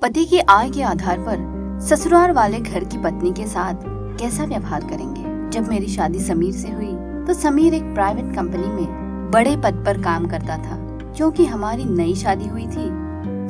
पति की आय के आधार पर ससुराल वाले घर की पत्नी के साथ कैसा व्यवहार करेंगे। जब मेरी शादी समीर से हुई तो समीर एक प्राइवेट कंपनी में बड़े पद पर काम करता था। क्योंकि हमारी नई शादी हुई थी,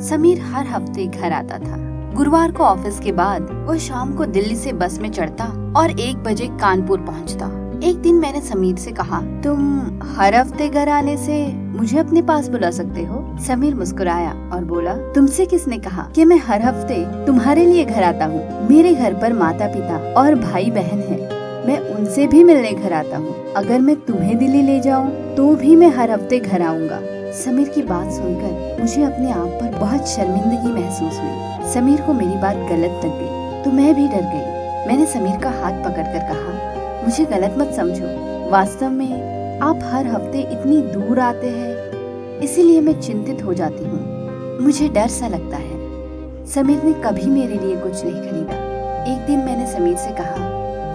समीर हर हफ्ते घर आता था। गुरुवार को ऑफिस के बाद वो शाम को दिल्ली से बस में चढ़ता और 1 बजे कानपुर पहुंचता। एक दिन मैंने समीर से कहा, तुम हर हफ्ते घर आने से मुझे अपने पास बुला सकते हो। समीर मुस्कुराया और बोला, तुमसे किसने कहा कि मैं हर हफ्ते तुम्हारे लिए घर आता हूँ। मेरे घर पर माता पिता और भाई बहन है, मैं उनसे भी मिलने घर आता हूँ। अगर मैं तुम्हें दिल्ली ले जाऊँ तो भी मैं हर हफ्ते घर आऊँगा। समीर की बात सुनकर मुझे अपने आप पर बहुत शर्मिंदगी महसूस हुई। समीर को मेरी बात गलत लग गई तो मैं भी डर गई। मैंने समीर का हाथ पकड़कर कहा, मुझे गलत मत समझो, वास्तव में आप हर हफ्ते इतनी दूर आते हैं, इसीलिए मैं चिंतित हो जाती हूँ। मुझे डर सा लगता है। समीर ने कभी मेरे लिए कुछ नहीं खरीदा। एक दिन मैंने समीर से कहा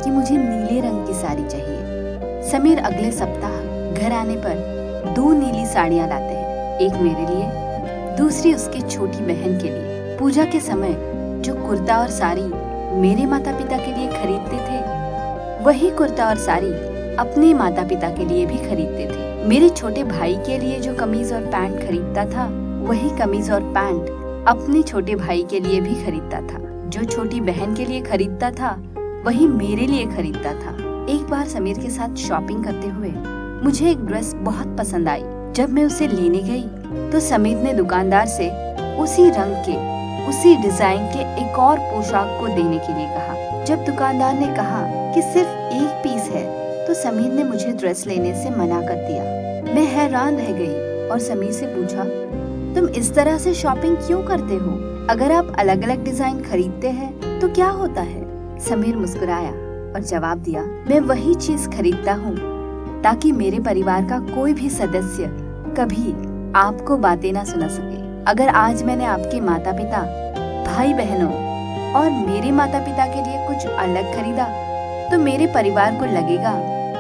कि मुझे नीले रंग की साड़ी चाहिए। समीर अगले सप्ताह घर आने पर 2 नीली साड़ियाँ लाते हैं, एक मेरे लिए, दूसरी उसकी छोटी बहन के लिए। पूजा के समय जो कुर्ता और साड़ी मेरे माता पिता के लिए खरीदते थे, वही कुर्ता और साड़ी अपने माता पिता के लिए भी खरीदते थे। मेरे छोटे भाई के लिए जो कमीज और पैंट खरीदता था, वही कमीज और पैंट अपने छोटे भाई के लिए भी खरीदता था। जो छोटी बहन के लिए खरीदता था, वही मेरे लिए खरीदता था। एक बार समीर के साथ शॉपिंग करते हुए मुझे एक ड्रेस बहुत पसंद आई। जब मैं उसे लेने गई तो समीर ने दुकानदार से उसी रंग के, उसी डिजाइन के एक और पोशाक को देने के लिए कहा। जब दुकानदार ने कहा कि सिर्फ 1 पीस है तो समीर ने मुझे ड्रेस लेने से मना कर दिया। मैं हैरान रह गई और समीर से पूछा, तुम इस तरह से शॉपिंग क्यों करते हो? अगर आप अलग अलग डिजाइन खरीदते हैं तो क्या होता है? समीर मुस्कुराया और जवाब दिया, मैं वही चीज खरीदता हूँ ताकि मेरे परिवार का कोई भी सदस्य कभी आपको बातें ना सुना सके। अगर आज मैंने आपके माता पिता, भाई बहनों और मेरे माता पिता के लिए कुछ अलग खरीदा तो मेरे परिवार को लगेगा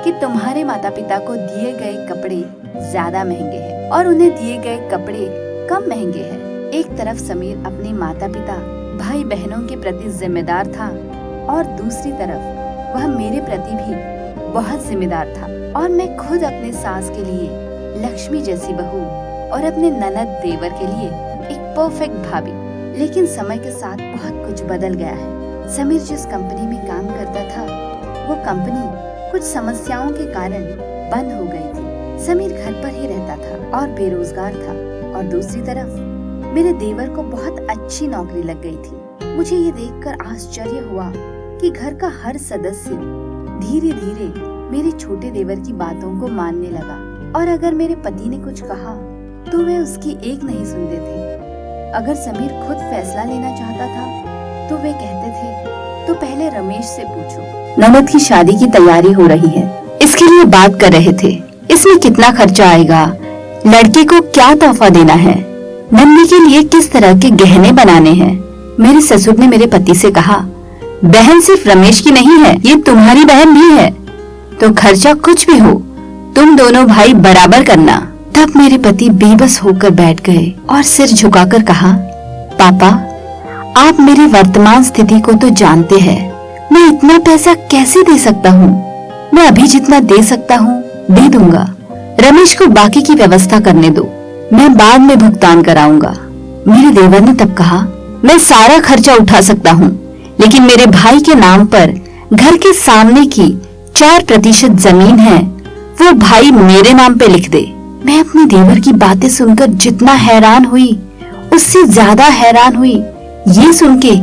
कि तुम्हारे माता पिता को दिए गए कपड़े ज्यादा महंगे हैं और उन्हें दिए गए कपड़े कम महंगे हैं। एक तरफ समीर अपने माता पिता, भाई बहनों के प्रति जिम्मेदार था और दूसरी तरफ वह मेरे प्रति भी बहुत जिम्मेदार था। और मैं खुद अपने सास के लिए लक्ष्मी जैसी बहू और अपने ननद देवर के लिए एक परफेक्ट भाभी। लेकिन समय के साथ बहुत कुछ बदल गया है। समीर जिस कंपनी में काम करता था, वो कंपनी कुछ समस्याओं के कारण बंद हो गई थी। समीर घर पर ही रहता था और बेरोजगार था। और दूसरी तरफ मेरे देवर को बहुत अच्छी नौकरी लग गई थी। मुझे ये देखकर आश्चर्य हुआ कि घर का हर सदस्य धीरे धीरे मेरे छोटे देवर की बातों को मानने लगा। और अगर मेरे पति ने कुछ कहा तो वे उसकी एक नहीं सुनते थे। अगर समीर खुद फैसला लेना चाहता था तो वे कहते थे, तो पहले रमेश से पूछो। ननद की शादी की तैयारी हो रही है, इसके लिए बात कर रहे थे। इसमें कितना खर्चा आएगा, लड़के को क्या तोहफा देना है, नन्ही के लिए किस तरह के गहने बनाने हैं। मेरे ससुर ने मेरे पति से कहा, बहन सिर्फ रमेश की नहीं है, ये तुम्हारी बहन भी है, तो खर्चा कुछ भी हो तुम दोनों भाई बराबर करना। तब मेरे पति बेबस होकर बैठ गए और सिर झुकाकर कहा, पापा आप मेरी वर्तमान स्थिति को तो जानते हैं, मैं इतना पैसा कैसे दे सकता हूँ? मैं अभी जितना दे सकता हूँ दे दूंगा। रमेश को बाकी की व्यवस्था करने दो, मैं बाद में भुगतान कराऊंगा। मेरे देवर ने तब कहा, मैं सारा खर्चा उठा सकता हूँ, लेकिन मेरे भाई के नाम पर घर के सामने की 4% जमीन है, वो भाई मेरे नाम पे लिख दे। मैं अपने देवर की बातें सुनकर जितना हैरान हुई, उससे ज्यादा हैरान हुई ये सुन के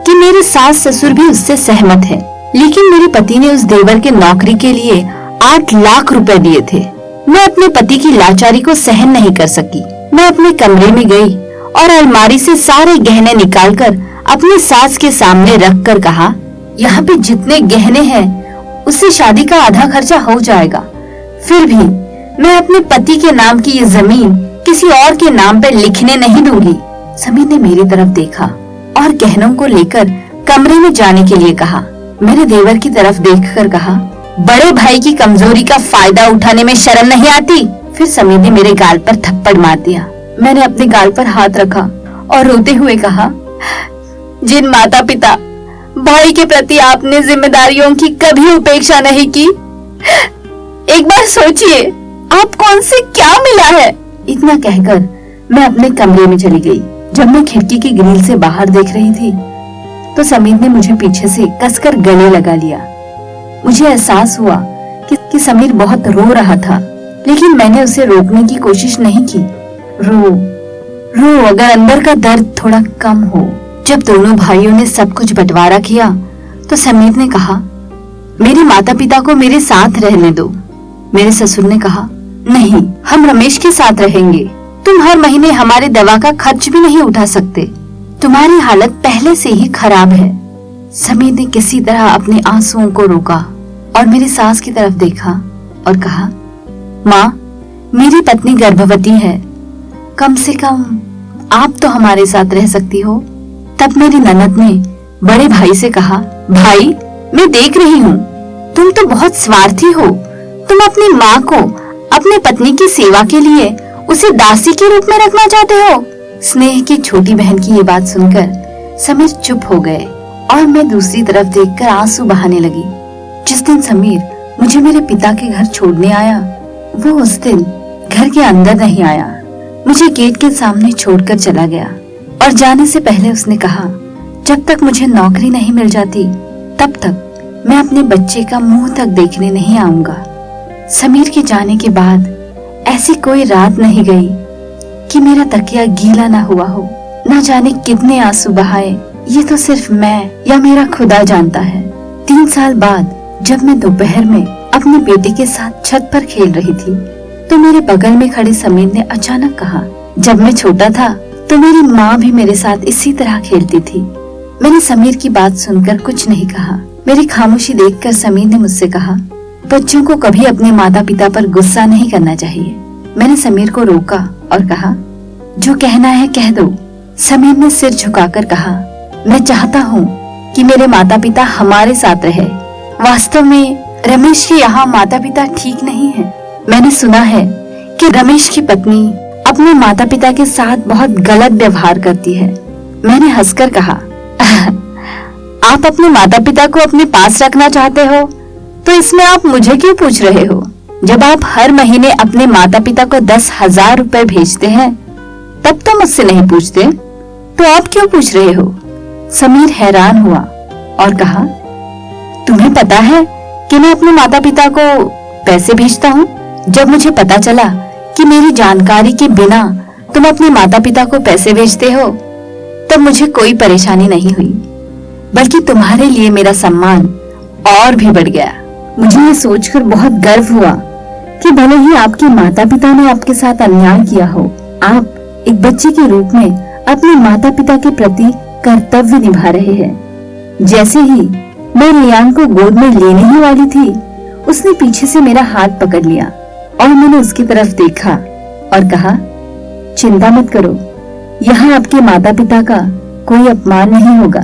कि मेरे सास ससुर भी उससे सहमत है। लेकिन मेरे पति ने उस देवर के नौकरी के लिए 8 लाख रुपए दिए थे। मैं अपने पति की लाचारी को सहन नहीं कर सकी। मैं अपने कमरे में गई और अलमारी से सारे गहने निकालकर अपनी सास के सामने रख कर कहा, यहाँ पे जितने गहने हैं उससे शादी का आधा खर्चा हो जाएगा। फिर भी मैं अपने पति के नाम की ये जमीन किसी और के नाम पर लिखने नहीं दूंगी। समीर ने मेरी तरफ देखा और गहनों को लेकर कमरे में जाने के लिए कहा। मेरे देवर की तरफ देखकर कहा, बड़े भाई की कमजोरी का फायदा उठाने में शर्म नहीं आती? फिर समीर ने मेरे गाल पर थप्पड़ मार दिया। मैंने अपने गाल पर हाथ रखा और रोते हुए कहा, जिन माता पिता भाई के प्रति आपने जिम्मेदारियों की कभी उपेक्षा नहीं की, एक बार सोचिए आप कौन से क्या मिला है। इतना कहकर मैं अपने कमरे में चली गई। जब मैं खिड़की की ग्रिल से बाहर देख रही थी तो समीर ने मुझे पीछे से कसकर गले लगा लिया। मुझे एहसास हुआ कि समीर बहुत रो रहा था, लेकिन मैंने उसे रोकने की कोशिश नहीं की। रो अगर अंदर का दर्द थोड़ा कम हो। जब दोनों भाइयों ने सब कुछ बंटवारा किया तो समीर ने कहा, मेरे माता पिता को मेरे साथ रहने दो। मेरे ससुर ने कहा, नहीं, हम रमेश के साथ रहेंगे। तुम हर महीने हमारे दवा का खर्च भी नहीं उठा सकते। तुम्हारी हालत पहले से ही खराब है। समीर ने किसी तरह अपने आंसुओं को रोका और मेरी सास की तरफ देखा और कहा, माँ, मेरी पत्नी गर्भवती है, कम से कम आप तो हमारे साथ रह सकती हो। तब मेरी ननद ने बड़े भाई से कहा, भाई, मैं देख रही हूँ तुम तो बहुत स्वार्थी हो। तुम अपनी माँ को अपने पत्नी की सेवा के लिए उसे दासी के रूप में रखना चाहते हो। स्नेह की छोटी बहन की ये बात सुनकर समीर चुप हो गए और मैं दूसरी तरफ देखकर आंसू बहाने लगी। जिस दिन समीर मुझे मेरे पिता के घर छोड़ने आया, वो उस दिन घर के अंदर नहीं आया। मुझे गेट के सामने छोड़कर चला गया और जाने से पहले उसने कहा, जब तक मुझे नौकरी नहीं मिल जाती तब तक मैं अपने बच्चे का मुंह तक देखने नहीं आऊंगा। समीर के जाने के बाद ऐसी कोई रात नहीं गई कि मेरा तकिया गीला ना हुआ हो। न जाने कितने आंसू बहाए, ये तो सिर्फ मैं या मेरा खुदा जानता है। 3 साल बाद जब मैं दोपहर में अपने बेटे के साथ छत पर खेल रही थी तो मेरे बगल में खड़े समीर ने अचानक कहा, जब मैं छोटा था तो मेरी माँ भी मेरे साथ इसी तरह खेलती थी। मैंने समीर की बात सुनकर कुछ नहीं कहा। मेरी खामोशी देखकर समीर ने मुझसे कहा, बच्चों को कभी अपने माता पिता पर गुस्सा नहीं करना चाहिए। मैंने समीर को रोका और कहा, जो कहना है कह दो। समीर ने सिर झुकाकर कहा, मैं चाहता हूँ कि मेरे माता पिता हमारे साथ रहे। वास्तव में रमेश के यहाँ माता पिता ठीक नहीं है। मैंने सुना है कि रमेश की पत्नी अपने माता पिता के साथ बहुत गलत व्यवहार करती है। मैंने हंसकर कहा, आप अपने माता पिता को अपने पास रखना चाहते हो तो इसमें आप मुझे क्यों पूछ रहे हो? जब आप हर महीने अपने माता पिता को 10,000 रुपए भेजते हैं तब तो मुझसे नहीं पूछते, तो आप क्यों पूछ रहे हो? समीर हैरान हुआ और कहा, तुम्हें पता है कि मैं अपने माता पिता को पैसे भेजता हूँ? जब मुझे पता चला कि मेरी जानकारी के बिना तुम अपने माता पिता को पैसे भेजते हो तब मुझे कोई परेशानी नहीं हुई, बल्कि तुम्हारे लिए मेरा सम्मान और भी बढ़ गया। मुझे ये सोचकर बहुत गर्व हुआ कि भले ही आपके माता पिता ने आपके साथ अन्याय किया हो, आप एक बच्चे के रूप में अपने माता पिता के प्रति कर्तव्य निभा रहे हैं। जैसे ही मैं रियान को गोद में लेने ही वाली थी, उसने पीछे से मेरा हाथ पकड़ लिया और मैंने उसकी तरफ देखा और कहा, चिंता मत करो, यहाँ आपके माता पिता का कोई अपमान नहीं होगा।